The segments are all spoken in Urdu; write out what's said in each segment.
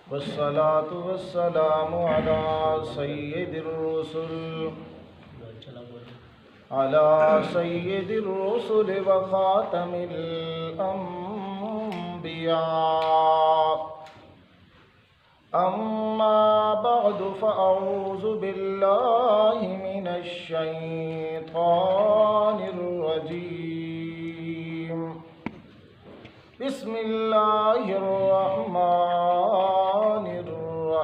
والصلاة والسلام على سيد الرسل وخاتم الأنبياء. أما بعد فأعوذ بالله من الشيطان الرجيم. بسم الله الرحمن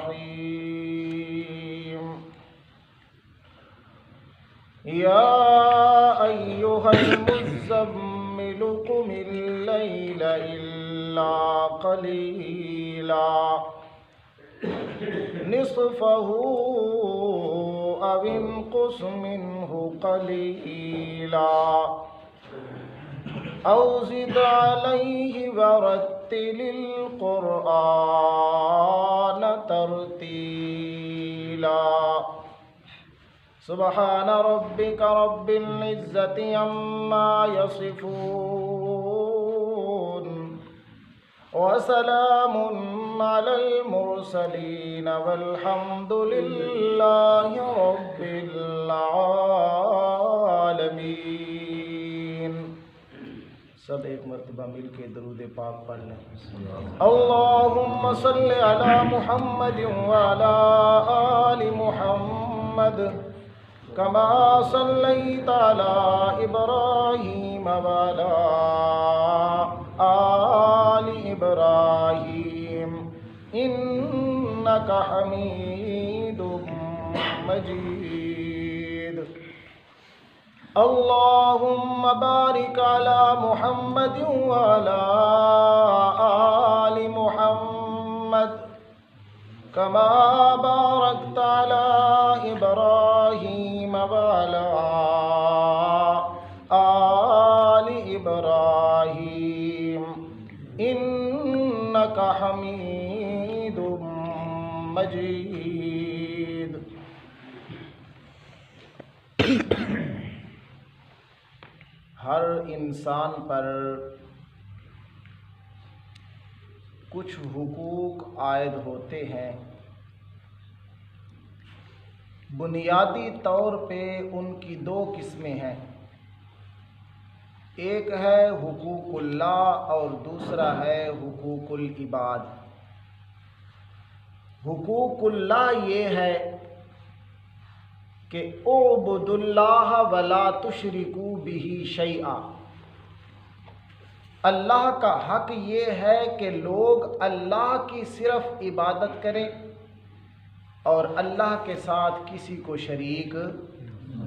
الرحيم. يا أيها المزمل قم الليل إلا قليلا نصفه أو انقص منه قليلا أو زد عليه ورتل القرآن ترتيلا. سبحان ربك رب العزة عما يصفون وسلام على المرسلين والحمد لله رب العالمين. سب ایک مرتبہ مل کے درود پاک پڑھ لیں. اللہم صل علی محمد وعلی آل محمد کما صلیت علی ابراہیم وعلی آل ابراہیم انک حمید مجید. اللہم بارک علی محمد وعلی آل محمد کما بارکت علی ابراہیم وعلی آل ابراہیم انک حمید مجید. ہر انسان پر کچھ حقوق عائد ہوتے ہیں. بنیادی طور پہ ان کی دو قسمیں ہیں. ایک ہے حقوق اللہ اور دوسرا ہے حقوق العباد. حقوق اللہ یہ ہے کہ اعبدوا اللہ ولا تشرکوا بہ شیئا. اللہ کا حق یہ ہے کہ لوگ اللہ کی صرف عبادت کریں اور اللہ کے ساتھ کسی کو شریک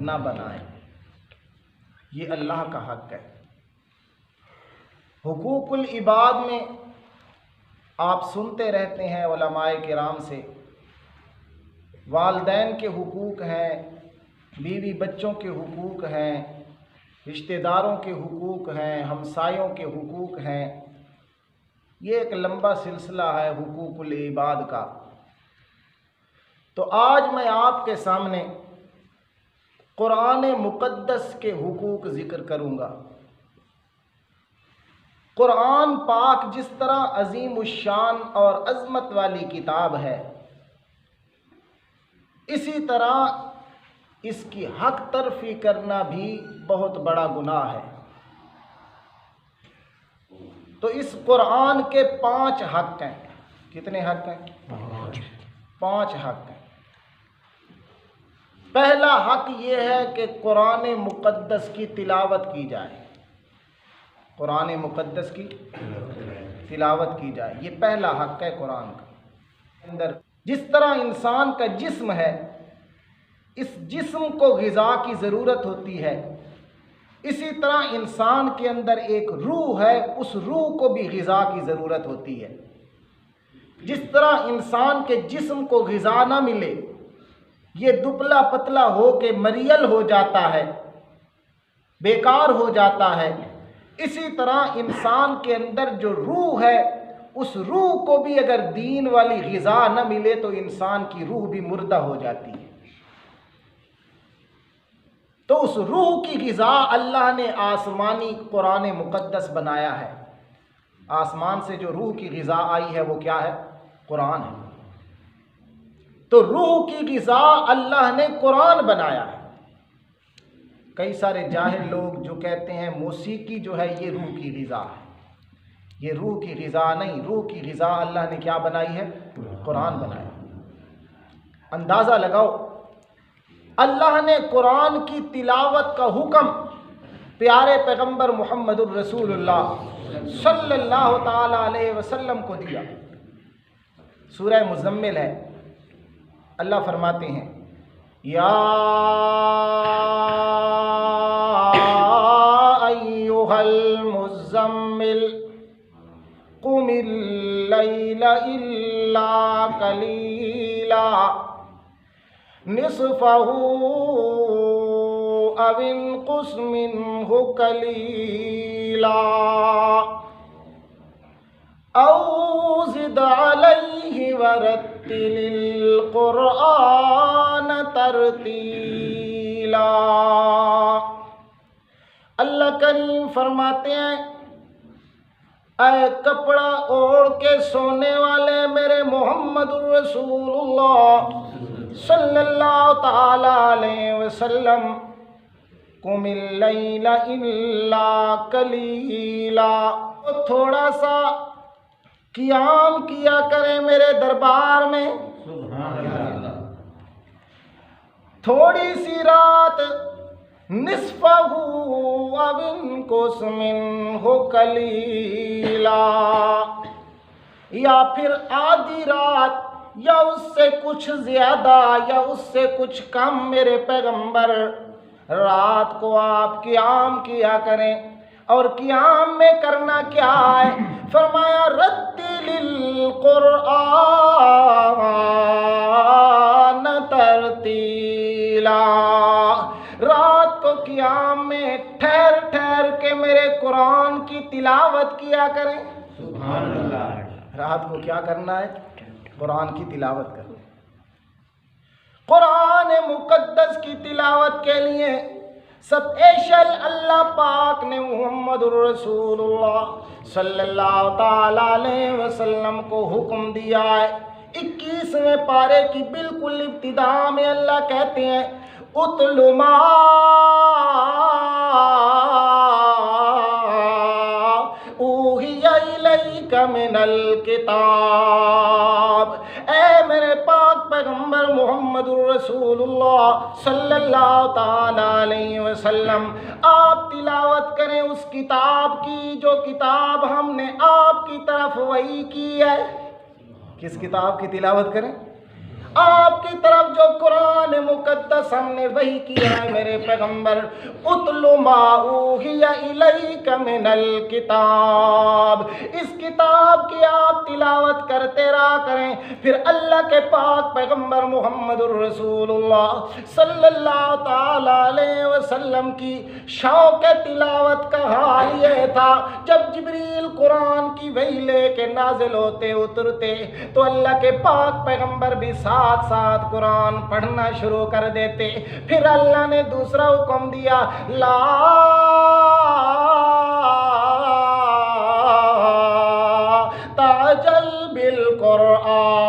نہ بنائیں. یہ اللہ کا حق ہے. حقوق العباد میں آپ سنتے رہتے ہیں علماء کرام سے. والدین کے حقوق ہیں، بیوی بچوں کے حقوق ہیں، رشتہ داروں کے حقوق ہیں، ہمسایوں کے حقوق ہیں. یہ ایک لمبا سلسلہ ہے حقوق العباد کا. تو آج میں آپ کے سامنے قرآن مقدس کے حقوق ذکر کروں گا. قرآن پاک جس طرح عظیم الشان اور عظمت والی کتاب ہے، اسی طرح اس کی حق ترفی کرنا بھی بہت بڑا گناہ ہے. تو اس قرآن کے 5 حق ہیں. کتنے حق ہیں؟ 5 حق ہیں. پہلا حق یہ ہے کہ قرآن مقدس کی تلاوت کی جائے. قرآن مقدس کی تلاوت کی جائے، یہ پہلا حق ہے قرآن کا. اندر جس طرح انسان کا جسم ہے، اس جسم کو غذا کی ضرورت ہوتی ہے، اسی طرح انسان کے اندر ایک روح ہے، اس روح کو بھی غذا کی ضرورت ہوتی ہے. جس طرح انسان کے جسم کو غذا نہ ملے، یہ دبلا پتلا ہو کے مریل ہو جاتا ہے، بیکار ہو جاتا ہے. اسی طرح انسان کے اندر جو روح ہے، اس روح کو بھی اگر دین والی غذا نہ ملے تو انسان کی روح بھی مردہ ہو جاتی ہے. تو اس روح کی غذا اللہ نے آسمانی قرآن مقدس بنایا ہے. آسمان سے جو روح کی غذا آئی ہے وہ کیا ہے؟ قرآن ہے۔ تو روح کی غذا اللہ نے قرآن بنایا ہے۔ کئی سارے جاہل لوگ جو کہتے ہیں موسیقی جو ہے یہ روح کی غذا ہے، یہ روح کی غذا نہیں، روح کی غذا اللہ نے کیا بنائی ہے؟ قرآن بنایا۔ اندازہ لگاؤ، اللہ نے قرآن کی تلاوت کا حکم پیارے پیغمبر محمد الرسول اللہ صلی اللہ تعالی علیہ وسلم کو دیا۔ سورہ مزمل ہے، اللہ فرماتے ہیں یا ایھا المزمل قم اللیل الا قلیلا نصفہ او انقص منہ قلیلا او زد علیہ ورتل القرآن ترتیلا۔ اللہ کریم فرماتے ہیں اے کپڑا اوڑھ کے سونے والے میرے محمد الرسول اللہ صلی اللہ تعالی علیہ وسلم قم اللیل الا قلیلا، تھوڑا سا قیام کیا کریں میرے دربار میں، تھوڑی سی رات، نصفہ او انقص منہ قلیلا، یا پھر آدھی رات یا اس سے کچھ زیادہ یا اس سے کچھ کم میرے پیغمبر رات کو آپ قیام کیا کریں۔ اور قیام میں کرنا کیا ہے؟ فرمایا رتل القرآن ترتیلا، رات کو قیام میں ٹھہر ٹھہر کے میرے قرآن کی تلاوت کیا کریں۔ سبحان اللہ، رات کو کیا کرنا ہے؟ قرآن کی تلاوت کریں۔ قرآن مقدس کی تلاوت کے لیے سپیشل اللہ پاک نے محمد الرسول اللہ صلی اللہ تعالی علیہ وسلم کو حکم دیا ہے۔ 21ویں پارے کی بالکل ابتدا میں اللہ کہتے ہیں اتل ما اوحی الیک من الکتاب، اے میرے پاک پیغمبر محمد الرسول اللہ صلی اللہ تعالی علیہ وسلم، آپ تلاوت کریں اس کتاب کی جو کتاب ہم نے آپ کی طرف وحی کی ہے۔ کس کتاب کی تلاوت کریں؟ آپ کی طرف جو قرآن مقدس ہم نے وحی کیا ہے میرے پیغمبر، اتل ما اوحی الیک من الکتاب، اس کتاب کی آپ تلاوت کرتے رہا کریں۔ پھر اللہ کے پاک پیغمبر محمد الرسول اللہ صلی اللہ تعالی علیہ وسلم کی شوق تلاوت کا حال یہ تھا، جب جبریل قرآن کی وحی لے کے نازل ہوتے اترتے تو اللہ کے پاک پیغمبر بھی ساتھ ساتھ قرآن پڑھنا شروع کر دیتے۔ پھر اللہ نے دوسرا حکم دیا لا تعجل بالقرآن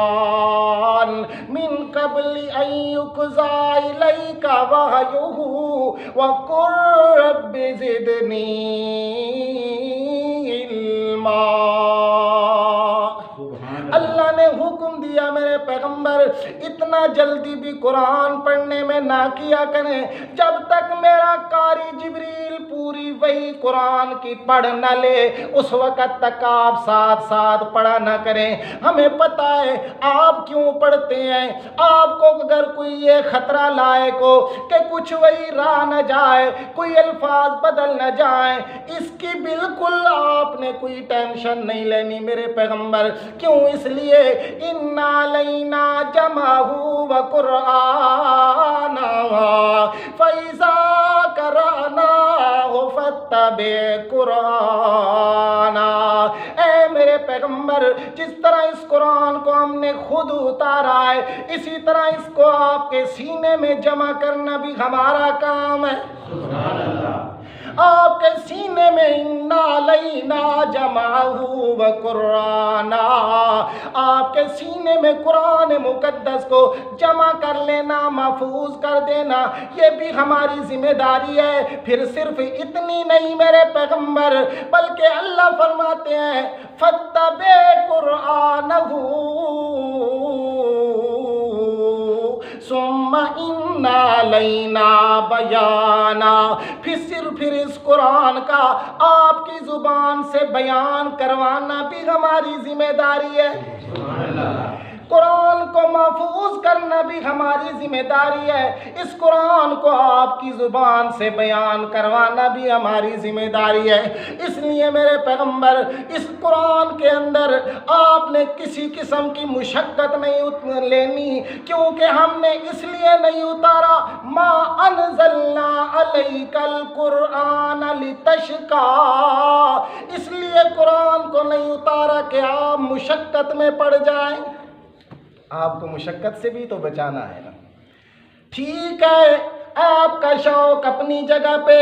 من قبل ان یقضی الیک وحیہ وقل رب زدنی علما۔ اللہ نے حکم دیا میرے پیغمبر اتنا جلدی بھی قرآن پڑھنے میں نہ کیا کریں، جب تک میرا قاری جبریل پوری وحی قرآن کی پڑھ نہ لے اس وقت تک آپ ساتھ ساتھ پڑھا نہ کریں۔ ہمیں پتہ ہے آپ کیوں پڑھتے ہیں، آپ کو اگر کوئی یہ خطرہ لائق ہو کہ کچھ وہی راہ نہ جائے، کوئی الفاظ بدل نہ جائیں، اس کی بالکل آپ نے کوئی ٹینشن نہیں لینی میرے پیغمبر۔ کیوں؟ اس لیے اِنَّا عَلَيْنَا جَمْعَهُ وَقُرْآنَهُ فَإِذَا قَرَأْنَاهُ فَاتَّبِعْ قُرْآنَهُ، اے میرے پیغمبر جس طرح اس قرآن کو ہم نے خود اتارا ہے اسی طرح اس کو آپ کے سینے میں جمع کرنا بھی ہمارا کام ہے۔ سبحان اللہ۔ آپ کے سینے میں انا لینا جمعہ و قرآنا، آپ کے سینے میں قرآن مقدس کو جمع کر لینا، محفوظ کر دینا، یہ بھی ہماری ذمہ داری ہے۔ پھر صرف اتنی نہیں میرے پیغمبر، بلکہ اللہ فرماتے ہیں فَاتَّبِعْ قُرْآنَهُ ثُمَّ إِنَّ عَلَيْنَا بَيَانًا، پھر اس قرآن کا آپ کی زبان سے بیان کروانا بھی ہماری ذمہ داری ہے۔ سبحان اللہ۔ قرآن کو محفوظ کرنا بھی ہماری ذمہ داری ہے، اس قرآن کو آپ کی زبان سے بیان کروانا بھی ہماری ذمہ داری ہے۔ اس لیے میرے پیغمبر اس قرآن کے اندر آپ نے کسی قسم کی مشقت نہیں لینی، کیونکہ ہم نے اس لیے نہیں اتارا ما انزلنا علیک القرآن لتشقی، اس لیے قرآن کو نہیں اتارا کہ آپ مشقت میں پڑ جائیں۔ آپ کو مشقت سے بھی تو بچانا ہے نا۔ ٹھیک ہے، آپ کا شوق اپنی جگہ پہ،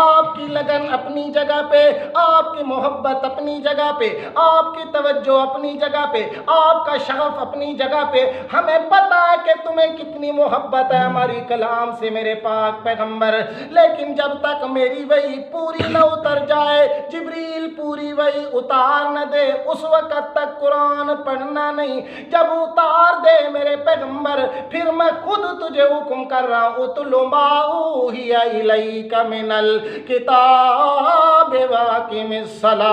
آپ کی لگن اپنی جگہ پہ، آپ کی محبت اپنی جگہ پہ، آپ کی توجہ اپنی جگہ پہ، آپ کا شغف اپنی جگہ پہ، ہمیں پتہ ہے کہ تمہیں کتنی محبت ہے ہماری کلام سے میرے پاک پیغمبر، لیکن جب تک میری وحی پوری نہ اتر جائے، جبریل پوری وحی اتار نہ دے، اس وقت تک قرآن پڑھنا نہیں۔ جب اتار دے میرے پیغمبر، پھر میں خود تجھے حکم کر رہا ہوں اتلو ما اوحی الیک من الکتاب واقم الصلاۃ۔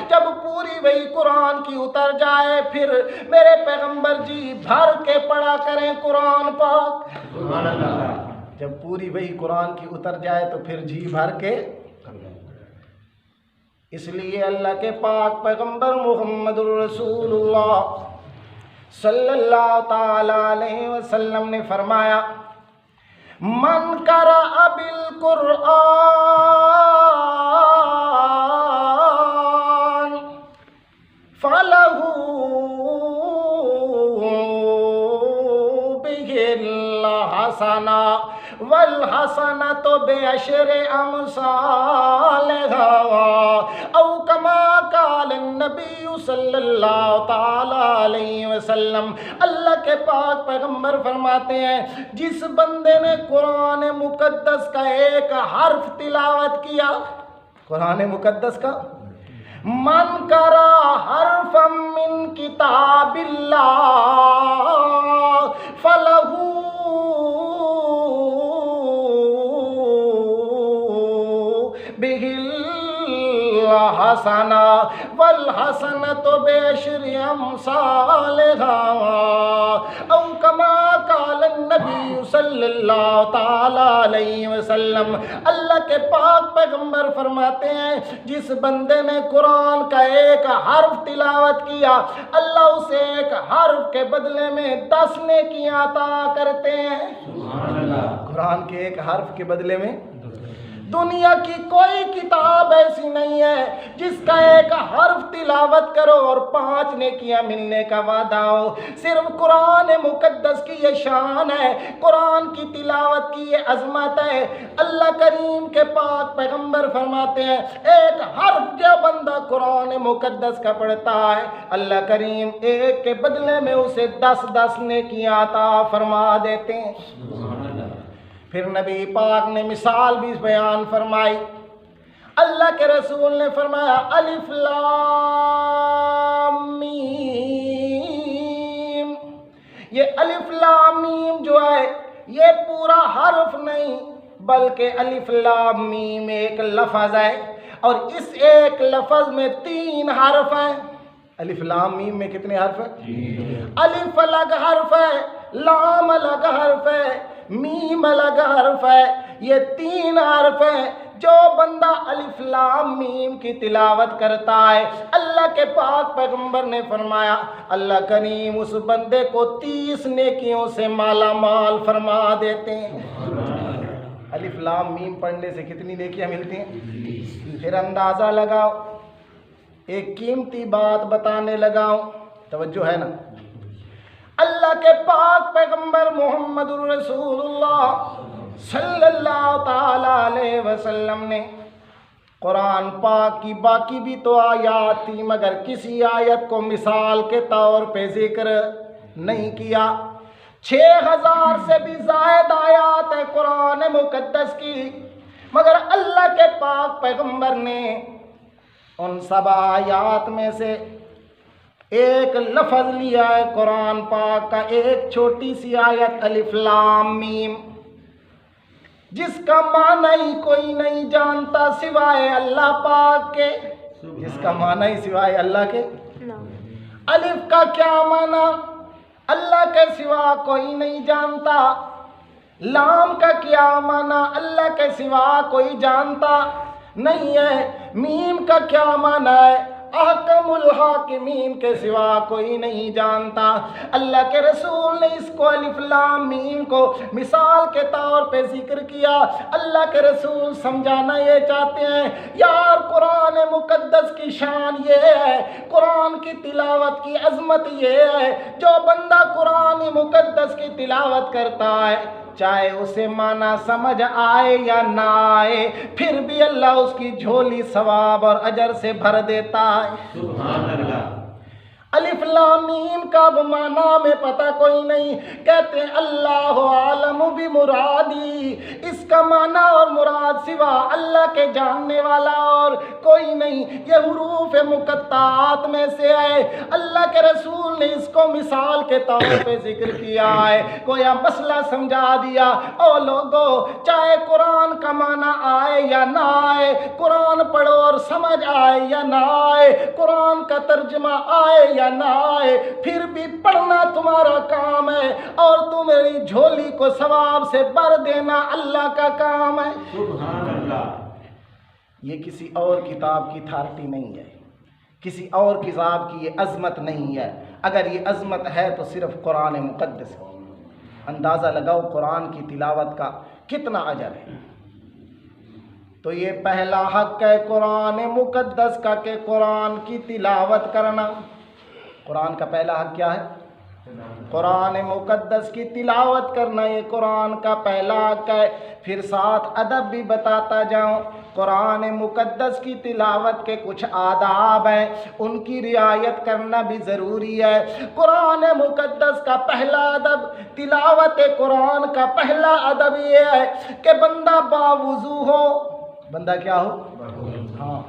جب پوری وہی قرآن کی اتر جائے، پھر میرے پیغمبر جی بھر کے پڑھا کریں قرآن پاک۔ سبحان اللہ۔ جب پوری وہی قرآن کی اتر جائے تو پھر جی بھر کے، اس لیے اللہ کے پاک پیغمبر محمد الرسول اللہ صلی اللہ تعالی علیہ وسلم نے فرمایا من قرأ بالقرآن فلہ بہ الحسنہ والحسنۃ بعشر امثالہا او کما قال النبی صلی اللہ تعالی علیہ وسلم۔ اللہ کے پاک پیغمبر فرماتے ہیں جس بندے نے قرآن مقدس کا ایک حرف تلاوت کیا، قرآن مقدس کا من قرأ حرفا من کتاب اللہ فلہ بہ الحسنہ والحسنۃ بعشر امثالہا او کما قال النبی صلی اللہ تعالی علیہ وسلم۔ اللہ کے پاک پیغمبر فرماتے ہیں جس بندے نے قرآن کا ایک حرف تلاوت کیا، اللہ اسے ایک حرف کے بدلے میں 10 نیکیاں عطا کرتے ہیں۔ سبحان اللہ۔ قرآن کے ایک حرف کے بدلے میں دنیا کی کوئی کتاب ایسی نہیں ہے جس کا ایک حرف تلاوت کرو اور 5 نیکیاں ملنے کا وعدہ ہو۔ صرف قرآن مقدس کی یہ شان ہے، قرآن کی تلاوت کی یہ عظمت ہے۔ اللہ کریم کے پاک پیغمبر فرماتے ہیں ایک حرف جو بندہ قرآن مقدس کا پڑھتا ہے، اللہ کریم ایک کے بدلے میں اسے 10 نیکیاں عطا فرما دیتے ہیں۔ پھر نبی پاک نے مثال بھی بیان فرمائی، اللہ کے رسول نے فرمایا الف لام میم، یہ الف لام میم جو ہے یہ پورا حرف نہیں بلکہ الف لام میم ایک لفظ ہے، اور اس ایک لفظ میں 3 حرف ہیں۔ الف لام میم میں کتنے حرف ہیں؟ الف الگ حرف ہے، لام الگ حرف ہے، میم الگ حرف ہے، یہ 3 حرف ہیں۔ جو بندہ الف لام میم کی تلاوت کرتا ہے، اللہ کے پاک پیغمبر نے فرمایا اللہ کریم اس بندے کو 30 نیکیوں سے مالا مال فرما دیتے ہیں۔ الف لام میم پڑھنے سے کتنی نیکیاں ملتی ہیں؟ پھر اندازہ لگاؤ، ایک قیمتی بات بتانے لگا ہوں، توجہ ہے نا؟ اللہ کے پاک پیغمبر محمد الرسول اللہ صلی اللہ تعالی علیہ وسلم نے قرآن پاک کی باقی بھی تو آیات تھی مگر کسی آیت کو مثال کے طور پہ ذکر نہیں کیا. 6000 سے بھی زائد آیات ہے قرآن مقدس کی، مگر اللہ کے پاک پیغمبر نے ان سب آیات میں سے ایک لفظ لیا ہے قرآن پاک کا، ایک چھوٹی سی آیت الف لام میم، جس کا معنی ہی کوئی نہیں جانتا سوائے اللہ پاک کے. جس کا معنی ہی سوائے اللہ کے. الف کا کیا معنی اللہ کے سوا کوئی نہیں جانتا. لام کا کیا معنی اللہ کے سوا کوئی جانتا نہیں ہے. میم کا کیا معنی ہے احکم الحاکمین کے سوا کوئی نہیں جانتا. اللہ کے رسول نے اس کو الف لام میم کو مثال کے طور پہ ذکر کیا. اللہ کے رسول سمجھانا یہ چاہتے ہیں یار قرآن مقدس کی شان یہ ہے، قرآن کی تلاوت کی عظمت یہ ہے، جو بندہ قرآن مقدس کی تلاوت کرتا ہے چاہے اسے معنی سمجھ آئے یا نہ آئے پھر بھی اللہ اس کی جھولی ثواب اور اجر سے بھر دیتا ہے. سبحان اللہ. الف لام میم کا معنی میں پتہ کوئی نہیں. کہتے ہیں اللہ عالم بمرادی، اس کا معنی اور مراد سوا اللہ کے جاننے والا اور کوئی نہیں. یہ حروف مقطعات میں سے ہے. اللہ کے رسول نے اس کو مثال کے طور پہ ذکر کیا ہے، گویا مسئلہ سمجھا دیا. او لوگو چاہے قرآن کا معنی آئے یا نہ آئے، قرآن پڑھو اور سمجھ آئے یا نہ آئے، قرآن کا ترجمہ آئے یا نہ آئے، پھر بھی پڑھنا تمہارا کام ہے اور تمہاری جھولی کو ثواب سے بھر دینا اللہ کا کام ہے. سبحان اللہ. یہ کسی اور کتاب کی اتھارٹی نہیں ہے، کسی اور کتاب کی یہ عظمت نہیں ہے. اگر یہ عظمت ہے تو صرف قرآن مقدس ہے. اندازہ لگاؤ قرآن کی تلاوت کا کتنا اجر ہے. تو یہ پہلا حق ہے قرآن مقدس کا کہ قرآن کی تلاوت کرنا. قرآن کا پہلا حق کیا ہے؟ قرآن مقدس کی تلاوت کرنا، یہ قرآن کا پہلا حق ہے. پھر ساتھ ادب بھی بتاتا جاؤں. قرآن مقدس کی تلاوت کے کچھ آداب ہیں، ان کی رعایت کرنا بھی ضروری ہے. قرآن مقدس کا پہلا ادب، تلاوت قرآن کا پہلا ادب یہ ہے کہ بندہ باوضو ہو. بندہ کیا ہو؟ ہاں.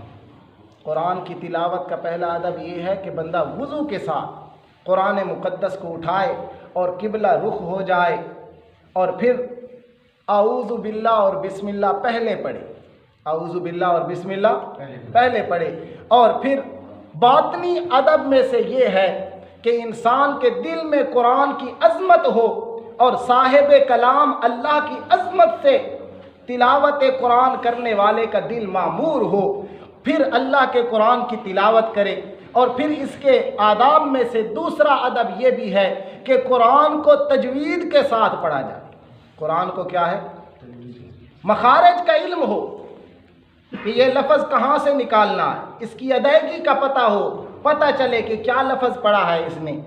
قرآن کی تلاوت کا پہلا ادب یہ ہے کہ بندہ وضو کے ساتھ قرآن مقدس کو اٹھائے اور قبلہ رخ ہو جائے اور پھر اعوذ باللہ اور بسم اللہ پہلے پڑھے. اعوذ باللہ اور بسم اللہ پہلے پڑھے. اور پھر باطنی ادب میں سے یہ ہے کہ انسان کے دل میں قرآن کی عظمت ہو اور صاحب کلام اللہ کی عظمت سے تلاوت قرآن کرنے والے کا دل معمور ہو، پھر اللہ کے قرآن کی تلاوت کرے. اور پھر اس کے آداب میں سے دوسرا ادب یہ بھی ہے کہ قرآن کو تجوید کے ساتھ پڑھا جائے. قرآن کو کیا ہے؟ مخارج کا علم ہو کہ یہ لفظ کہاں سے نکالنا ہے، اس کی ادائیگی کا پتہ ہو، پتہ چلے کہ کیا لفظ پڑھا ہے اس نے،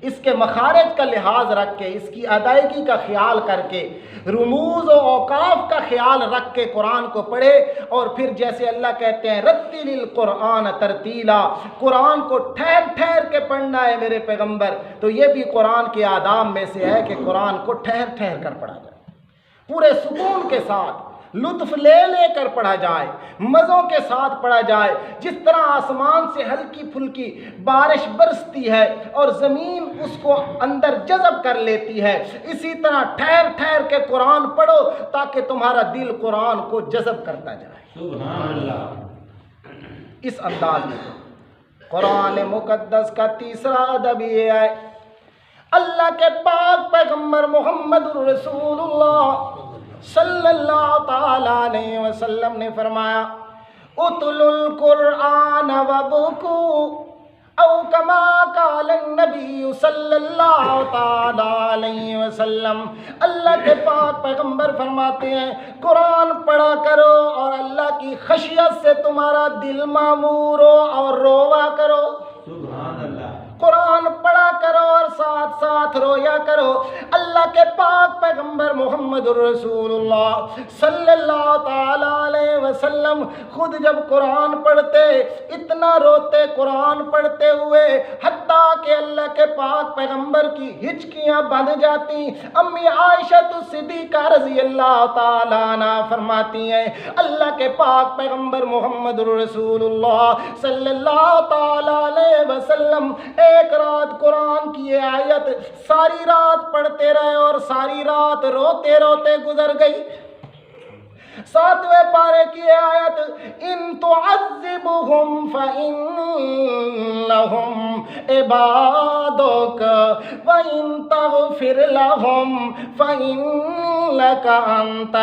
اس کے مخارج کا لحاظ رکھ کے، اس کی ادائیگی کا خیال کر کے، رموز و اوقاف کا خیال رکھ کے قرآن کو پڑھے. اور پھر جیسے اللہ کہتے ہیں رتل القرآن ترتیلا، قرآن کو ٹھہر ٹھہر کے پڑھنا ہے میرے پیغمبر. تو یہ بھی قرآن کے آداب میں سے ہے کہ قرآن کو ٹھہر ٹھہر کر پڑھا جائے، پورے سکون کے ساتھ، لطف لے لے کر پڑھا جائے، مزوں کے ساتھ پڑھا جائے. جس طرح آسمان سے ہلکی پھلکی بارش برستی ہے اور زمین اس کو اندر جذب کر لیتی ہے، اسی طرح ٹھہر ٹھہر کے قرآن پڑھو تاکہ تمہارا دل قرآن کو جذب کرتا جائے. سبحان اللہ. اس انداز میں قرآن مقدس کا تیسرا ادب یہ ہے، اللہ کے پاک پیغمبر محمد رسول اللہ صلی اللہ تعالی علیہ وسلم نے فرمایا اتلوا القرآن وابکوا او کما قال النبی صلی اللہ تعالی علیہ وسلم. اللہ کے پاک پیغمبر فرماتے ہیں قرآن پڑھا کرو اور اللہ کی خشیت سے تمہارا دل معمور ہو اور روا کرو. سبحان اللہ. قرآن پڑھا کرو اور ساتھ ساتھ رویا کرو۔ اللہ کے پاک پیغمبر محمد الرسول اللہ صلی اللہ تعالی علیہ وسلم خود جب قرآن پڑھتے اتنا روتے قرآن پڑھتے ہوئے، حتیٰ کہ اللہ کے پاک پیغمبر کی ہچکیاں بندھ جاتی۔ امی عائشہ صدیقہ رضی اللہ تعالی عنہ فرماتی ہیں اللہ کے پاک پیغمبر محمد الرسول اللہ صلی اللہ تعالی علیہ وسلم ایک رات قرآن کی یہ آیت ساری رات پڑھتے رہے اور ساری رات روتے روتے گزر گئی۔ 7ویں پارے کی آیت ان تعذبهم فإنهم عبادك وإن تغفر لهم فإنك أنت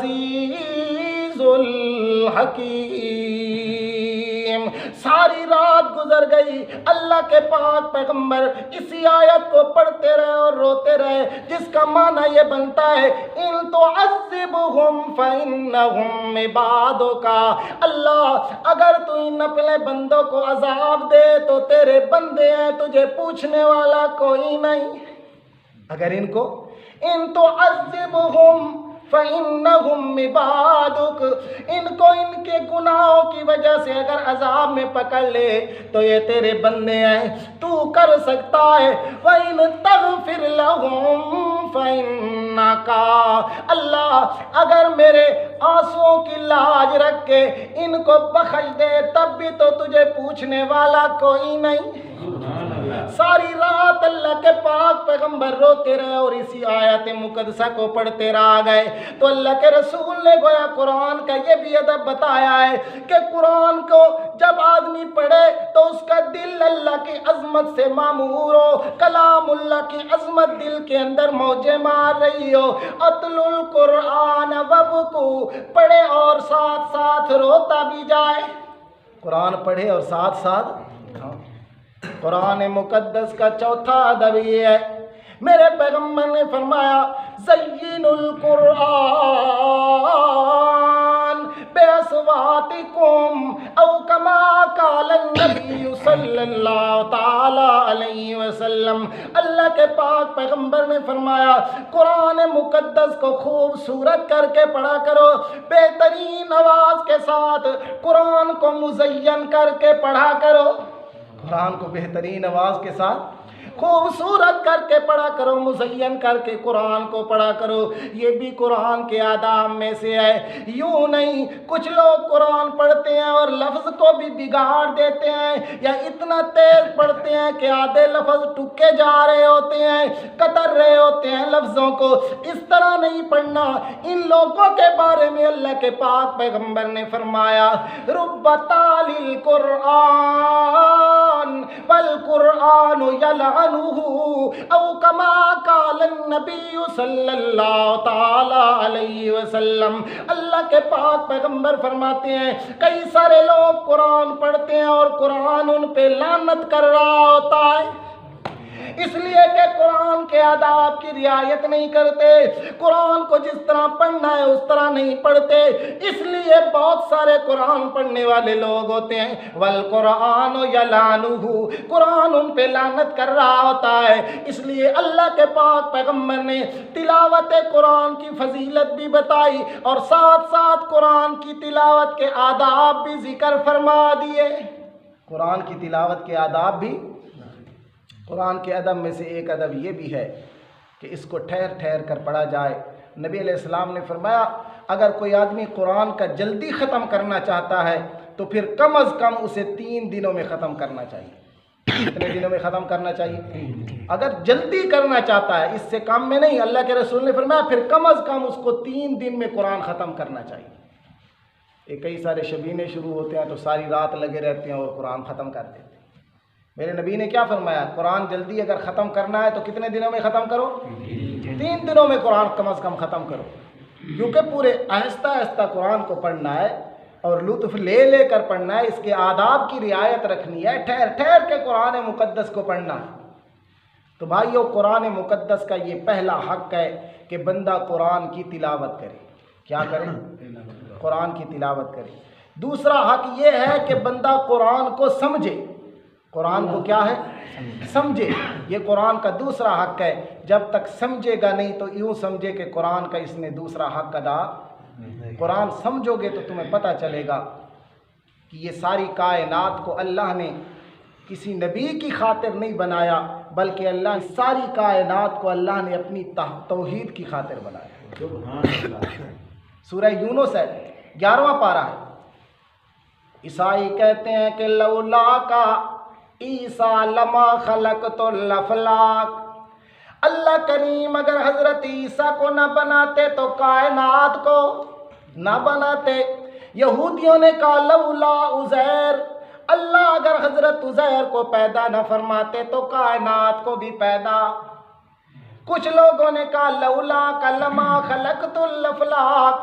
العزيز الحكيم۔ ساری رات گزر گئی، اللہ کے پاک پیغمبر اسی آیت کو پڑھتے رہے اور روتے رہے، جس کا معنی یہ بنتا ہے ان تعذبهم فإنهم عبادك، اللہ اگر تو ان اپنے بندوں کو عذاب دے تو تیرے بندے ہیں، تجھے پوچھنے والا کوئی نہیں۔ اگر ان کو ان تعذبهم فإنهم عبادك، ان کو ان کے گناہوں کی وجہ سے اگر عذاب میں پکڑ لے تو یہ تیرے بندے ہیں، تو کر سکتا ہے۔ وَإِن تَغْفِرْ لَهُمْ فَإِنَّكَ، اللہ اگر میرے آنسوؤں کی لاج رکھ کے ان کو بخش دے تب بھی تو تجھے پوچھنے والا کوئی نہیں۔ ساری رات اللہ کے پاک پیغمبر روتے رہے اور اسی آیت مقدسہ کو پڑھتے رہ گئے۔ تو اللہ کے رسول نے گویا قرآن کا یہ بھی ادب بتایا ہے کہ قرآن کو جب آدمی پڑھے تو اس کا دل اللہ کی عظمت سے معمور ہو، کلام اللہ کی عظمت دل کے اندر موجیں مار رہی ہو۔ اتل القرآن وابکو، پڑھے اور ساتھ ساتھ روتا بھی جائے۔ قرآن پڑھے اور ساتھ ساتھ قرآن مقدس کا چوتھا ادب یہ ہے، میرے پیغمبر نے فرمایا زین القرآن بأصواتکم او کما قال النبی صلی اللہ تعالی علیہ وسلم۔ اللہ کے پاک پیغمبر نے فرمایا قرآن مقدس کو خوبصورت کر کے پڑھا کرو، بہترین آواز کے ساتھ قرآن کو مزین کر کے پڑھا کرو۔ قرآن کو بہترین آواز کے ساتھ خوبصورت کر کے پڑھا کرو، مزین کر کے قرآن کو پڑھا کرو۔ یہ بھی قرآن کے آداب میں سے ہے۔ یوں نہیں کچھ لوگ قرآن پڑھتے ہیں اور لفظ کو بھی بگاڑ دیتے ہیں، یا اتنا تیز پڑھتے ہیں کہ آدھے لفظ ٹکے جا رہے ہوتے ہیں، کتر رہے ہوتے ہیں لفظوں کو۔ اس طرح نہیں پڑھنا۔ ان لوگوں کے بارے میں اللہ کے پاک پیغمبر نے فرمایا رب تالی القرآن والقرآن یلعنہ او کما قال النبی صلی اللہ تعالی علیہ وسلم۔ اللہ کے پاک پیغمبر فرماتے ہیں کئی سارے لوگ قرآن پڑھتے ہیں اور قرآن ان پہ لعنت کر رہا ہوتا ہے، اس لیے کہ قرآن کے آداب کی رعایت نہیں کرتے، قرآن کو جس طرح پڑھنا ہے اس طرح نہیں پڑھتے، اس لیے بہت سارے قرآن پڑھنے والے لوگ ہوتے ہیں والقرآن یلعنہ، قرآن ان پہ لعنت کر رہا ہوتا ہے۔ اس لیے اللہ کے پاک پیغمبر نے تلاوت قرآن کی فضیلت بھی بتائی اور ساتھ ساتھ قرآن کی تلاوت کے آداب بھی ذکر فرما دیے۔ قرآن کی تلاوت کے آداب بھی، قرآن کے ادب میں سے ایک ادب یہ بھی ہے کہ اس کو ٹھہر ٹھہر کر پڑھا جائے۔ نبی علیہ السلام نے فرمایا اگر کوئی آدمی قرآن کا جلدی ختم کرنا چاہتا ہے تو پھر کم از کم اسے 3 دنوں میں ختم کرنا چاہیے۔ کتنے دنوں میں ختم کرنا چاہیے؟ اگر جلدی کرنا چاہتا ہے، اس سے کم میں نہیں، اللہ کے رسول نے فرمایا پھر کم از کم اس کو 3 دن میں قرآن ختم کرنا چاہیے۔ کئی سارے شبینے شروع ہوتے ہیں تو ساری رات لگے رہتے ہیں اور قرآن ختم کر دیتے ہیں۔ میرے نبی نے کیا فرمایا؟ قرآن جلدی اگر ختم کرنا ہے تو کتنے دنوں میں ختم کرو؟ 3 دنوں میں قرآن کم از کم ختم کرو، کیونکہ پورے آہستہ آہستہ قرآن کو پڑھنا ہے اور لطف لے لے کر پڑھنا ہے، اس کے آداب کی رعایت رکھنی ہے، ٹھہر ٹھہر کے قرآن مقدس کو پڑھنا ہے۔ تو بھائیو قرآن مقدس کا یہ پہلا حق ہے کہ بندہ قرآن کی تلاوت کرے۔ کیا کرے؟ قرآن کی تلاوت کرے۔ دوسرا حق یہ ہے کہ بندہ قرآن کو سمجھے۔ قرآن کو کیا ہے؟ سمجھے. یہ قرآن کا دوسرا حق ہے. جب تک سمجھے گا نہیں تو یوں سمجھے کہ قرآن کا اس نے دوسرا حق ادا. قرآن سمجھو گے تو تمہیں پتہ چلے گا کہ یہ ساری کائنات کو اللہ نے کسی نبی کی خاطر نہیں بنایا، بلکہ اللہ ساری کائنات کو اللہ نے اپنی توحید کی خاطر بنایا. سبحان اللہ. سورہ یونس ہے 11واں پارہ ہے. عیسائی کہتے ہیں کہ لولا کا عیسیٰ لما خلقت الافلاک. اللہ کریم اگر حضرت عیسیٰ کو نہ بناتے تو کائنات کو نہ بناتے. یہودیوں نے کہا لولا عزیر، اللہ اگر حضرت عزیر کو پیدا نہ فرماتے تو کائنات کو بھی پیدا. کچھ لوگوں نے کہا لولا لما خلقت الافلاک،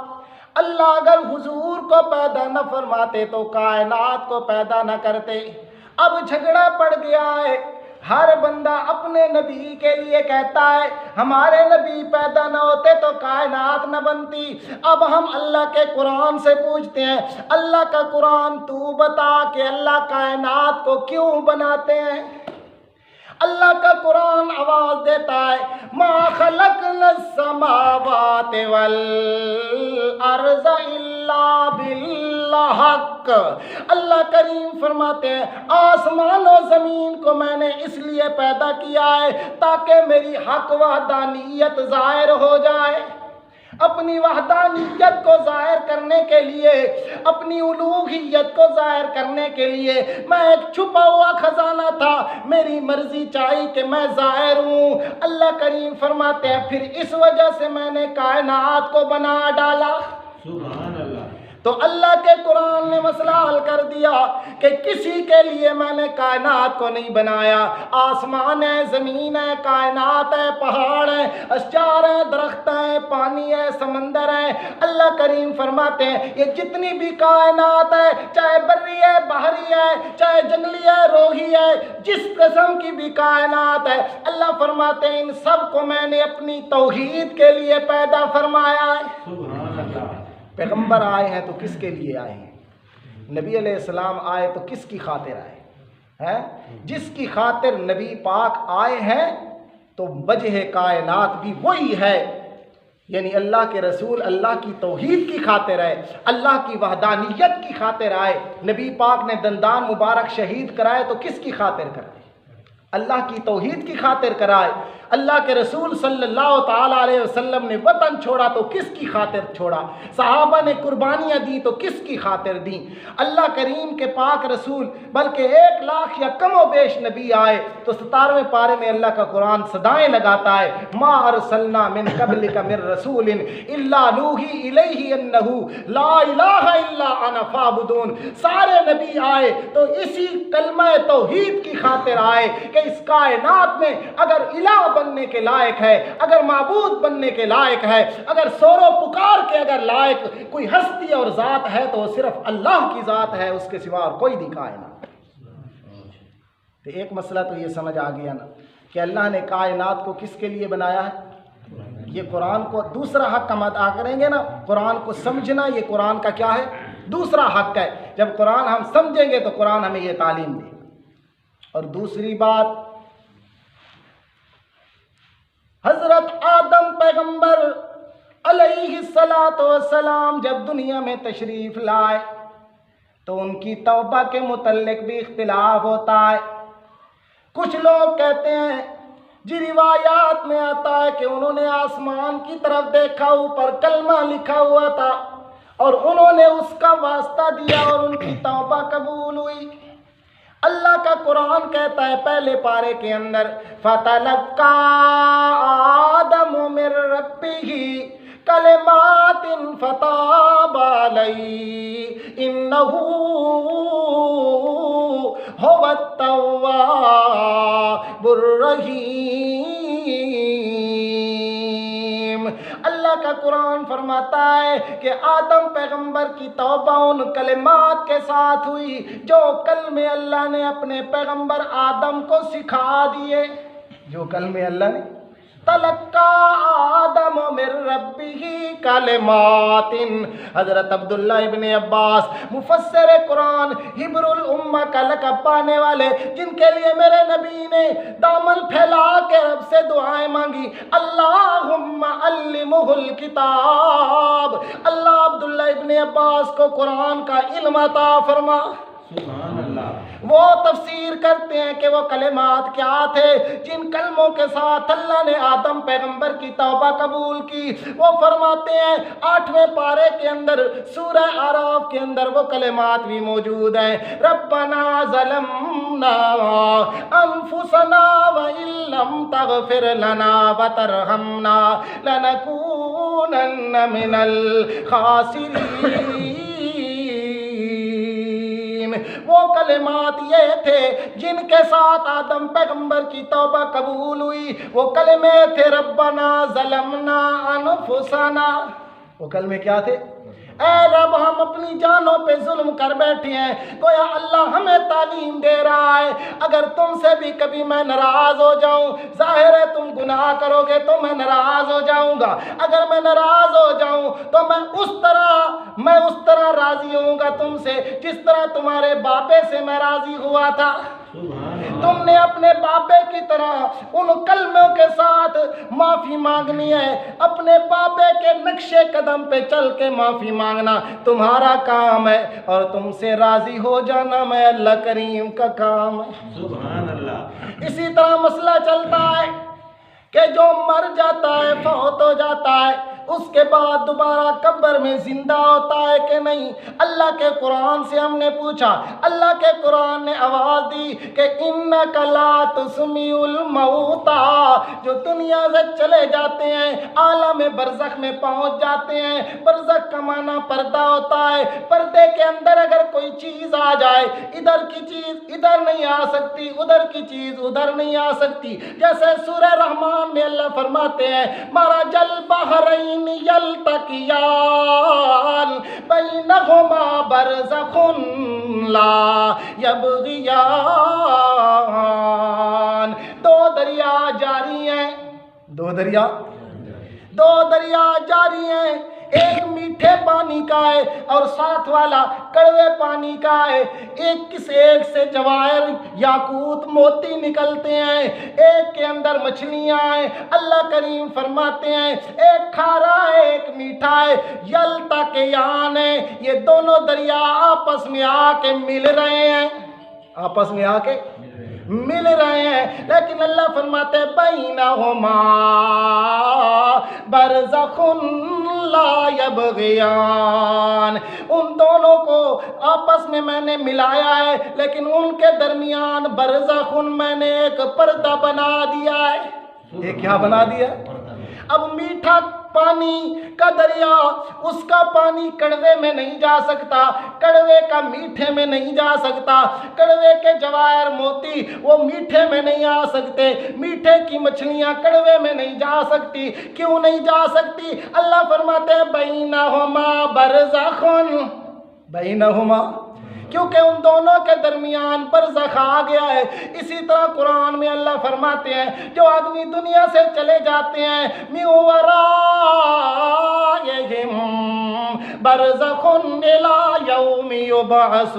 اللہ اگر حضور کو پیدا نہ فرماتے تو کائنات کو پیدا نہ کرتے. اب جھگڑا پڑ گیا ہے. ہر بندہ اپنے نبی کے لیے کہتا ہے ہمارے نبی پیدا نہ ہوتے تو کائنات نہ بنتی. اب ہم اللہ کے قرآن سے پوچھتے ہیں اللہ کا قرآن تو بتا کہ اللہ کائنات کو کیوں بناتے ہیں. اللہ کا قرآن آواز دیتا ہے ما خلقنا السماوات والارض الا بالحق. اللہ کریم فرماتے ہیں آسمان و زمین کو میں نے اس لیے پیدا کیا ہے تاکہ میری حق وحدانیت ظاہر ہو جائے. اپنی وحدانیت کو ظاہر کرنے کے لیے، اپنی الوہیت کو ظاہر کرنے کے لیے میں ایک چھپا ہوا خزانہ تھا، میری مرضی چاہی کہ میں ظاہر ہوں. اللہ کریم فرماتے ہیں پھر اس وجہ سے میں نے کائنات کو بنا ڈالا. سبحان اللہ. تو اللہ کے قرآن نے مسئلہ حل کر دیا کہ کسی کے لیے میں نے کائنات کو نہیں بنایا. آسمان ہے، زمین ہے، کائنات ہے، پہاڑ ہے، اشجار ہے، درخت ہے، پانی ہے، سمندر ہے. اللہ کریم فرماتے ہیں یہ جتنی بھی کائنات ہے، چاہے بری ہے، بحری ہے، چاہے جنگلی ہے، روحی ہے، جس قسم کی بھی کائنات ہے، اللہ فرماتے ہیں ان سب کو میں نے اپنی توحید کے لیے پیدا فرمایا ہے. سبحان اللہ. پیغمبر آئے ہیں تو کس کے لیے آئے ہیں؟ نبی علیہ السلام آئے تو کس کی خاطر آئے ہیں؟ جس کی خاطر نبی پاک آئے ہیں تو وجہ کائنات بھی وہی ہے. یعنی اللہ کے رسول اللہ کی توحید کی خاطر ہے، اللہ کی وحدانیت کی خاطر آئے. نبی پاک نے دندان مبارک شہید کرائے تو کس کی خاطر کرائے؟ اللہ کی توحید کی خاطر کرائے. اللہ کے رسول صلی اللہ تعالیٰ علیہ وسلم نے وطن چھوڑا تو کس کی خاطر چھوڑا؟ صحابہ نے قربانیاں دی تو کس کی خاطر دیں؟ اللہ کریم کے پاک رسول بلکہ 1 لاکھ یا کم و بیش نبی آئے تو 17ویں پارے میں اللہ کا قرآن صدائیں لگاتا ہے ما ارسلنا من قبلک من رسول الا نوحی الیہ انہ لا الہ الا انا فاعبدون. سارے نبی آئے تو اسی کلمہ توحید کی خاطر آئے کہ اس کائنات میں اگر الہ بننے کے لائق ہے، اگر معبود بننے کے لائق ہے، اگر سور و پکار کے اگر لائق کوئی ہستی اور ذات ہے تو وہ صرف اللہ کی ذات ہے، اس کے سوا اور کوئی نہیں کائنات. تو ایک مسئلہ تو یہ سمجھ آ گیا نا کہ اللہ نے کائنات کو کس کے لیے بنایا ہے. یہ قرآن کو دوسرا حق ہم ادا کریں گے نا، قرآن کو سمجھنا یہ قرآن کا کیا ہے؟ دوسرا حق ہے. جب قرآن ہم سمجھیں گے تو قرآن ہمیں یہ تعلیم دے. اور دوسری بات، حضرت آدم پیغمبر علیہ السلام جب دنیا میں تشریف لائے تو ان کی توبہ کے متعلق بھی اختلاف ہوتا ہے. کچھ لوگ کہتے ہیں جی روایات میں آتا ہے کہ انہوں نے آسمان کی طرف دیکھا، اوپر کلمہ لکھا ہوا تھا اور انہوں نے اس کا واسطہ دیا اور ان کی توبہ قبول ہوئی. اللہ کا قرآن کہتا ہے پہلے پارے کے اندر فَتَلَقَّى آدَمُ مِن رَبِّهِ كَلِمَاتٍ فَتَابَ عَلَيْهِ إِنَّهُ هُوَ التَّوَّابُ الرَّحِيمُ. اللہ کا قرآن فرماتا ہے کہ آدم پیغمبر کی توبہ ان کلمات کے ساتھ ہوئی جو کلمے اللہ نے اپنے پیغمبر آدم کو سکھا دیے. جو کلمے اللہ نے تلقا آدم من ربہ کلمات. حضرت عبداللہ ابن عباس مفسر قرآن حبر الامہ کا لقب پانے والے، جن کے لیے میرے نبی نے دامن پھیلا کے رب سے دعائیں مانگی، اللہم علمہ الکتاب، اللہ عبداللہ ابن عباس کو قرآن کا علم عطا فرما. سبحان اللہ. وہ تفسیر کرتے ہیں کہ وہ کلمات کیا تھے جن کلموں کے ساتھ اللہ نے آدم پیغمبر کی توبہ قبول کی. وہ فرماتے ہیں 8ویں پارے کے اندر سورہ اعراف کے اندر وہ کلمات بھی موجود ہیں. ربنا ظلمنا انفسنا وان لم تغفر لنا وترحمنا لنکونن من الخاسرین. وہ کلمات یہ تھے جن کے ساتھ آدم پیغمبر کی توبہ قبول ہوئی. وہ کلمے تھے ربنا ظلمنا انفسنا. وہ کلمے کیا تھے؟ اے رب ہم اپنی جانوں پہ ظلم کر بیٹھے ہیں. گویا اللہ ہمیں تعلیم دے رہا ہے اگر تم سے بھی کبھی میں ناراض ہو جاؤں، ظاہر ہے تم گناہ کرو گے تو میں ناراض ہو جاؤں گا. اگر میں ناراض ہو جاؤں تو میں اس طرح راضی ہوں گا تم سے جس طرح تمہارے باپے سے میں راضی ہوا تھا. تم نے اپنے باپے کی طرح ان کلموں کے ساتھ معافی مانگنی ہے. اپنے باپے کے نقشے قدم پہ چل کے معافی مانگنا تمہارا کام ہے، اور تم سے راضی ہو جانا میں اللہ کریم کا کام ہے. سبحان اللہ. اسی طرح مسئلہ چلتا ہے کہ جو مر جاتا ہے، فوت ہو جاتا ہے، اس کے بعد دوبارہ قبر میں زندہ ہوتا ہے کہ نہیں؟ اللہ کے قرآن سے ہم نے پوچھا، اللہ کے قرآن نے آواز دی کہ اِنَّكَ لَا تُسْمِعُ الْمَوْتَى. جو دنیا سے چلے جاتے ہیں، عالم برزخ میں پہنچ جاتے ہیں. برزخ کا معنی پردہ ہوتا ہے. پردے کے اندر اگر کوئی چیز آ جائے، ادھر کی چیز ادھر نہیں آ سکتی، ادھر کی چیز ادھر نہیں آ سکتی. جیسے سورہ رحمان میں اللہ فرماتے ہیں مرج البحرین یلتقیان بینہما برزخ لا یبغیان. دو دریا جاری ہیں، ایک میٹھے پانی کا ہے اور ساتھ والا کڑوے پانی کا ہے. ایک سے جواہر یاقوت موتی نکلتے ہیں، ایک کے اندر مچھلیاں ہیں. اللہ کریم فرماتے ہیں ایک کھارا ہے ایک میٹھا ہے. یلتقیان ہے، یہ دونوں دریا آپس میں آ کے مل رہے ہیں، مل رہے ہیں. لیکن اللہ فرماتے ہیں بینہما برزخ لا یبغیان. ان دونوں کو آپس میں میں نے ملایا ہے، لیکن ان کے درمیان برزخ میں نے ایک پردہ بنا دیا ہے. یہ کیا بنا دیا؟ اب میٹھا پانی کا دریا، اس کا پانی کڑوے میں نہیں جا سکتا، کڑوے کا میٹھے میں نہیں جا سکتا. کڑوے کے جواہر موتی وہ میٹھے میں نہیں آ سکتے، میٹھے کی مچھلیاں کڑوے میں نہیں جا سکتی. کیوں نہیں جا سکتی؟ اللہ فرماتے ہیں بینہما برزخ، بینہما، کیونکہ ان دونوں کے درمیان برزخ آ گیا ہے. اسی طرح قرآن میں اللہ فرماتے ہیں جو آدمی دنیا سے چلے جاتے ہیں من ورائہم برزخ الی یوم یبعثون.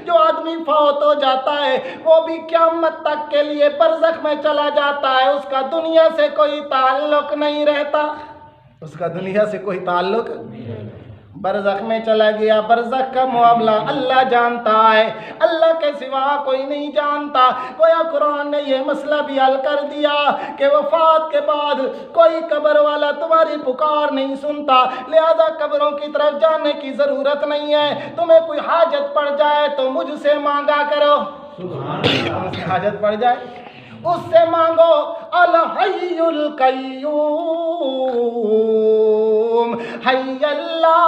جو آدمی فوت ہو جاتا ہے وہ بھی قیامت تک کے لیے برزخ میں چلا جاتا ہے. اس کا دنیا سے کوئی تعلق نہیں رہتا، اس کا دنیا سے کوئی تعلق برزخ میں چلا گیا. برزخ کا معاملہ اللہ جانتا ہے، اللہ کے سوا کوئی نہیں جانتا. گویا قرآن نے یہ مسئلہ بھی حل کر دیا کہ وفات کے بعد کوئی قبر والا تمہاری پکار نہیں سنتا، لہذا قبروں کی طرف جانے کی ضرورت نہیں ہے. تمہیں کوئی حاجت پڑ جائے تو مجھ سے مانگا کرو. حاجت پڑ جائے اس سے مانگو. الحی القیوم حی لا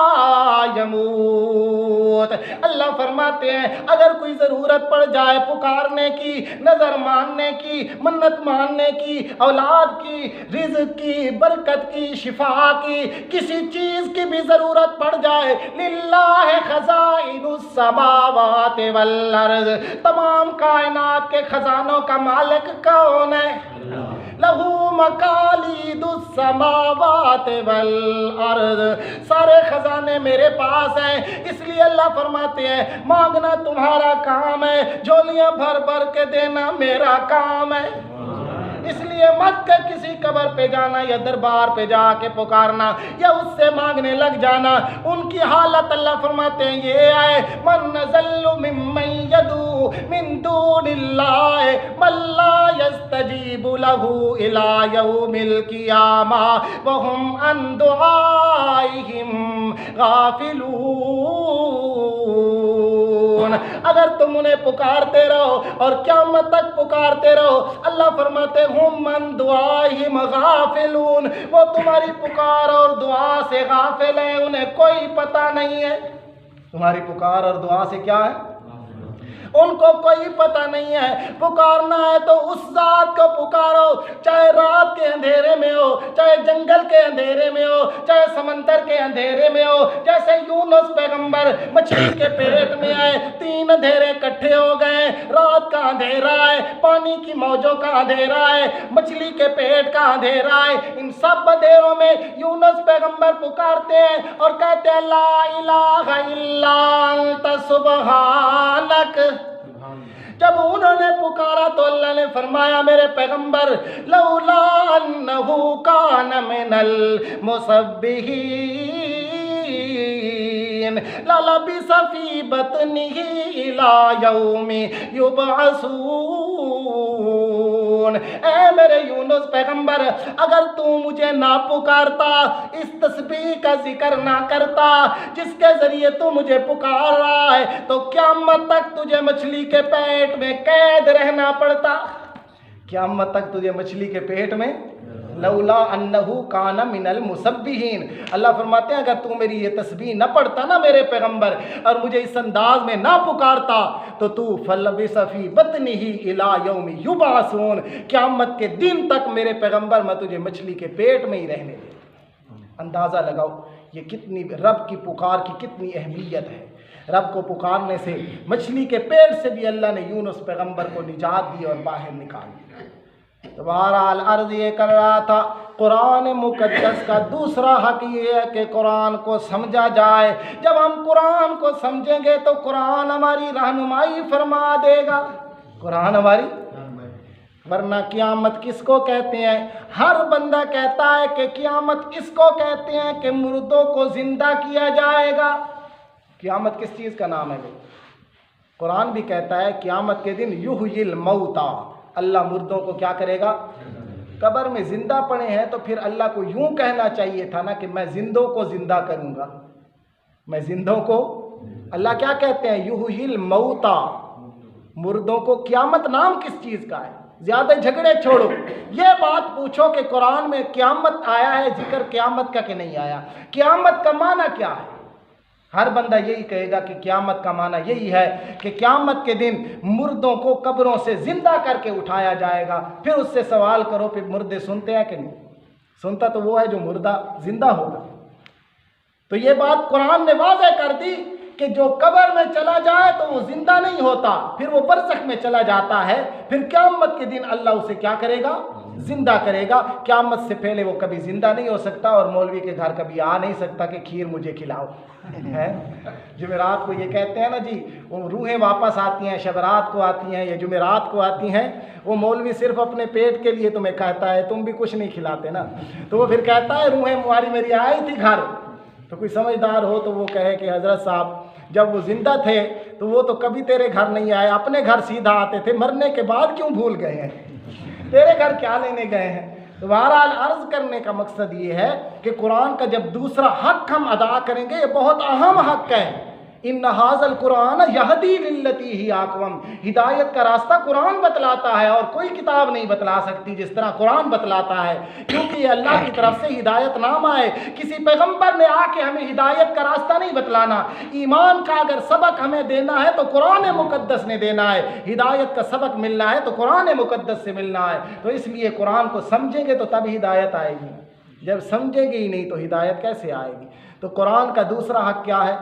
یموت. الموت. اللہ فرماتے ہیں اگر کوئی ضرورت پڑ جائے پکارنے کی, نظر ماننے کی, منت ماننے کی, اولاد کی, رزق کی, برکت کی, شفا کی, کسی چیز کی بھی ضرورت پڑ جائے, للہ خزائن السماوات والارض, تمام کائنات کے خزانوں کا مالک کون ہے؟ لہو مقالید السماوات والارض, سارے خزانے میرے پاس ہیں. اس لیے اللہ فرماتے ہیں مانگنا تمہارا کام ہے, جھولیاں بھر بھر کے دینا میرا کام ہے. اس لیے مت کہ کسی قبر پہ جانا یا دربار پہ جا کے پکارنا یا اس سے مانگنے لگ جانا. ان کی حالت اللہ فرماتے ہیں یہ آئے, من ظل ممن یدعو من دون اللہ من لا یستجیب لہ الی یوم القیامہ وہم عن دعائہم غافلون. اگر تم انہیں پکارتے رہو اور قیامت تک پکارتے رہو, اللہ فرماتے ہم من دعائہم غافلون, وہ تمہاری پکار اور دعا سے غافل ہیں, انہیں کوئی پتہ نہیں ہے. تمہاری پکار اور دعا سے کیا ہے؟ ان کو کوئی پتہ نہیں ہے. پکارنا ہے تو اس ذات کو پکارو, چاہے رات کے اندھیرے میں ہو, چاہے جنگل کے اندھیرے میں ہو, چاہے سمندر کے اندھیرے میں ہو. جیسے یونس پیغمبر مچھلی کے پیٹ میں آئے, 3 اندھیرے اکٹھے ہو گئے, رات کا اندھیرا ہے, پانی کی موجوں کا اندھیرا ہے, مچھلی کے پیٹ کا اندھیرا ہے. ان سب اندھیروں میں یونس پیغمبر پکارتے ہیں اور کہتے ہیں لا الہ الا انت سبحانک. جب انہوں نے پکارا تو اللہ نے فرمایا میرے پیغمبر لولا انہ کان من المسبحین للبث فی بطنہ الی یوم یبعثون. اے میرے یونس پیغمبر, اگر تو مجھے نہ پکارتا, اس تسبیح کا ذکر نہ کرتا جس کے ذریعے تو مجھے پکار رہا ہے, تو قیامت تک تجھے مچھلی کے پیٹ میں قید رہنا پڑتا. قیامت تک تجھے مچھلی کے پیٹ میں, لولا انہ کان من المسبحین. اللہ فرماتے ہیں اگر تو میری یہ تسبیح نہ پڑھتا نا میرے پیغمبر, اور مجھے اس انداز میں نہ پکارتا, تو فلبث فی بطنہ الی یوم یبعثون, قیامت کے دن تک میرے پیغمبر میں تجھے مچھلی کے پیٹ میں ہی رہنے دے. اندازہ لگاؤ یہ کتنی رب کی پکار کی کتنی اہمیت ہے. رب کو پکارنے سے مچھلی کے پیٹ سے بھی اللہ نے یونس پیغمبر کو نجات دی اور باہر نکال دیا. تو بہرحال عرض یہ کر رہا تھا, قرآن مقدس کا دوسرا حق یہ ہے کہ قرآن کو سمجھا جائے. جب ہم قرآن کو سمجھیں گے تو قرآن ہماری رہنمائی فرما دے گا. قرآن ہماری, ورنہ قیامت کس کو کہتے ہیں؟ ہر بندہ کہتا ہے کہ قیامت اس کو کہتے ہیں کہ مردوں کو زندہ کیا جائے گا. قیامت کس چیز کا نام ہے بھائی؟ قرآن بھی کہتا ہے قیامت کے دن یحیی الموتیٰ, اللہ مردوں کو کیا کرے گا؟ قبر میں زندہ پڑے ہیں تو پھر اللہ کو یوں کہنا چاہیے تھا نا کہ میں زندوں کو زندہ کروں گا, میں زندوں کو. اللہ کیا کہتے ہیں؟ یحیی الموتیٰ, مردوں کو. قیامت نام کس چیز کا ہے؟ زیادہ جھگڑے چھوڑو, یہ بات پوچھو کہ قرآن میں قیامت آیا ہے, ذکر قیامت کا کہ نہیں آیا؟ قیامت کا معنی کیا ہے؟ ہر بندہ یہی کہے گا کہ قیامت کا معنی یہی ہے کہ قیامت کے دن مردوں کو قبروں سے زندہ کر کے اٹھایا جائے گا. پھر اس سے سوال کرو پھر مردے سنتے ہیں کہ نہیں؟ سنتا تو وہ ہے جو مردہ زندہ ہوگا. تو یہ بات قرآن نے واضح کر دی کہ جو قبر میں چلا جائے تو وہ زندہ نہیں ہوتا, پھر وہ برزخ میں چلا جاتا ہے. پھر قیامت کے دن اللہ اسے کیا کرے گا؟ زندہ کرے گا. قیامت سے پہلے وہ کبھی زندہ نہیں ہو سکتا, اور مولوی کے گھر کبھی آ نہیں سکتا کہ کھیر مجھے کھلاؤ. جمعرات کو یہ کہتے ہیں نا جی, وہ روحیں واپس آتی ہیں, شبرات کو آتی ہیں یا جمعرات کو آتی ہیں. وہ مولوی صرف اپنے پیٹ کے لیے تمہیں کہتا ہے, تم بھی کچھ نہیں کھلاتے نا, تو وہ پھر کہتا ہے روحیں تمہاری میری آئی تھی گھر. تو کوئی سمجھدار ہو تو وہ کہے کہ حضرت صاحب جب وہ زندہ تھے تو وہ تو کبھی تیرے گھر نہیں آئے, اپنے گھر سیدھا آتے تھے, مرنے کے بعد کیوں بھول گئے ہیں؟ تیرے گھر کیا لینے گئے ہیں؟ تو بہرحال عرض کرنے کا مقصد یہ ہے کہ قرآن کا جب دوسرا حق ہم ادا کریں گے, یہ بہت اہم حق ہے. ان ھذا القرآن یہدی للتی ہی اقوم، ہدایت کا راستہ قرآن بتلاتا ہے اور کوئی کتاب نہیں بتلا سکتی جس طرح قرآن بتلاتا ہے، کیونکہ یہ اللہ کی طرف سے ہدایت نامہ ہے۔ کسی پیغمبر نے آ کے ہمیں ہدایت کا راستہ نہیں بتلانا۔ ایمان کا اگر سبق ہمیں دینا ہے تو قرآن مقدس نے دینا ہے، ہدایت کا سبق ملنا ہے تو قرآن مقدس سے ملنا ہے۔ تو اس لیے قرآن کو سمجھیں گے تو تب ہدایت آئے گی، جب سمجھیں گے ہی نہیں تو ہدایت کیسے آئے گی؟ تو قرآن کا دوسرا حق کیا ہے؟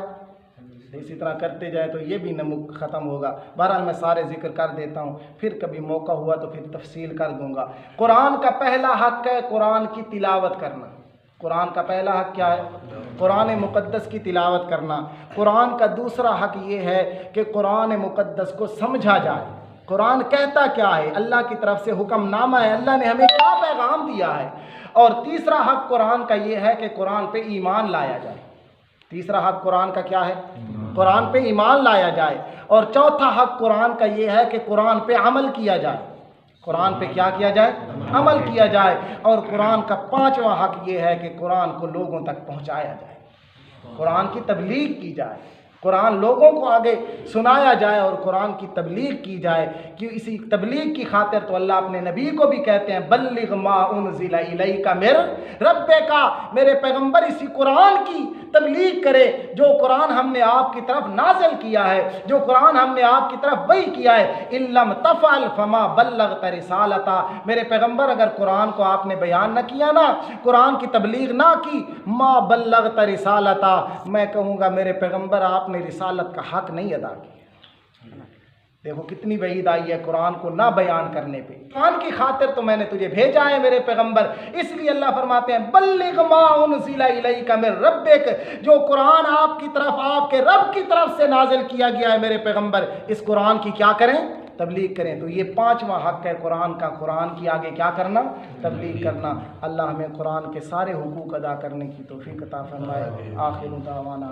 اسی طرح کرتے جائے تو یہ بھی نمک ختم ہوگا۔ بہرحال میں سارے ذکر کر دیتا ہوں، پھر کبھی موقع ہوا تو پھر تفصیل کر دوں گا۔ قرآن کا پہلا حق ہے قرآن کی تلاوت کرنا۔ قرآن کا پہلا حق کیا ہے؟ قرآن مقدس کی تلاوت کرنا۔ قرآن کا دوسرا حق یہ ہے کہ قرآن مقدس کو سمجھا جائے۔ قرآن کہتا کیا ہے؟ اللہ کی طرف سے حکم نامہ ہے، اللہ نے ہمیں کیا پیغام دیا ہے۔ اور تیسرا حق قرآن کا یہ ہے کہ قرآن پہ ایمان لایا جائے۔ تیسرا حق قرآن کا کیا ہے؟ قرآن پہ ایمان لایا جائے۔ اور چوتھا حق قرآن کا یہ ہے کہ قرآن پہ عمل کیا جائے۔ قرآن پہ کیا کیا جائے؟ عمل کیا جائے۔ اور قرآن کا پانچواں حق یہ ہے کہ قرآن کو لوگوں تک پہنچایا جائے، قرآن کی تبلیغ کی جائے، قرآن لوگوں کو آگے سنایا جائے اور قرآن کی تبلیغ کی جائے۔ کہ اسی تبلیغ کی خاطر تو اللہ اپنے نبی کو بھی کہتے ہیں بلغ ما انزل الیک من ربک، میرے پیغمبر اسی قرآن کی تبلیغ کرے جو قرآن ہم نے آپ کی طرف نازل کیا ہے، جو قرآن ہم نے آپ کی طرف وحی کیا ہے۔ ان لم تفعل فما بلغت رسالتہ، میرے پیغمبر اگر قرآن کو آپ نے بیان نہ کیا نا، قرآن کی تبلیغ نہ کی، ما بلغت رسالتہ، میں کہوں گا میرے پیغمبر آپ نے رسالت کا حق نہیں ادا کیا۔ دیکھو کتنی وعید آئی ہے قرآن کو نہ بیان کرنے پہ۔ قرآن کی خاطر تو میں نے تجھے بھیجا ہے میرے پیغمبر، اس لیے اللہ فرماتے ہیں بلغ ما انزل الیک من ربک، جو قرآن آپ کی طرف، آپ کے رب کی طرف سے نازل کیا گیا ہے میرے پیغمبر، اس قرآن کی کیا کریں؟ تبلیغ کریں۔ تو یہ پانچواں حق ہے قرآن کا، قرآن کی آگے کیا کرنا؟ تبلیغ کرنا۔ اللہ ہمیں قرآن کے سارے حقوق ادا کرنے کی توفیق عطا فرمائے۔ آخر دعوانا